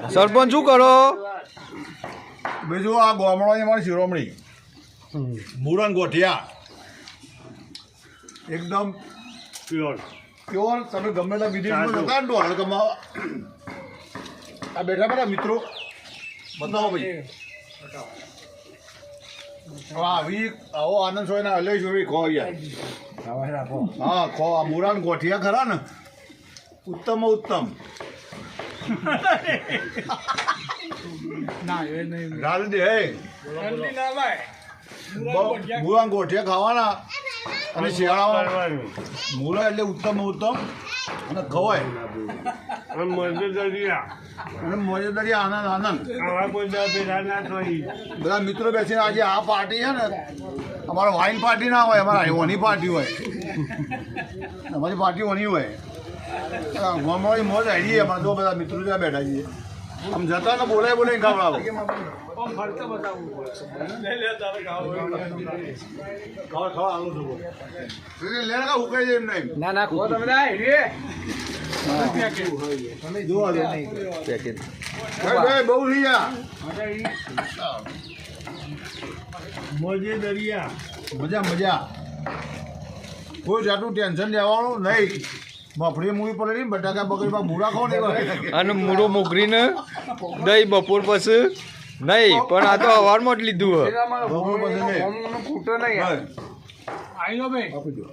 સરપંચ શું કરો? બીજું આ ગામડાની મારી શિરોમણી મુરન ગોઠિયા એકદમ પ્યોર તમે ગમે ત્યાં વિદેશમાં જતા ને ડોલર કમાવા આ બેઠા બેઠા મિત્રો બતાવો ભાઈ આવી આવો આનંદ હોય ને અલય જોઈ ખો યાર હા ખો આ મુરાન ગોઠિયા ખરા ને ઉત્તમ ઉત્તમ મુરાન ગોઠિયા ખાવાના અને શિયાળામાં મુરા એટલે ઉત્તમ ઉત્તમ અને ખવાય અને મોજેદરિયા આનંદ આનંદ બધા મિત્રો બેસીને આજે આ પાર્ટી છે ને અમારે વાઇન પાર્ટી ના હોય અમારા ઓની પાર્ટી હોય અમારી પાર્ટી ઓની હોય અમારી મોજ આવી અમારે જો બધા મિત્રો ત્યાં બેઠા છીએ આમ જતા ને બોલાય બોલાય ખાવડાવો ઉકાઈ જાય એમ નહીં ના ખો તમે બહુ થઈ ગયા મજા મજા કોઈ જાતનું ટેન્શન લેવાનું નહીં મફળી મૂવી પડે બટાકા બકરીમાં મૂળા ખાવ નહીં અને મૂળો મોકરીને દહીં બપોર પછી નહીં પણ આ તો અવારમાં જ લીધું બપોર પછી નહીં ખૂટો નહીં આપી દો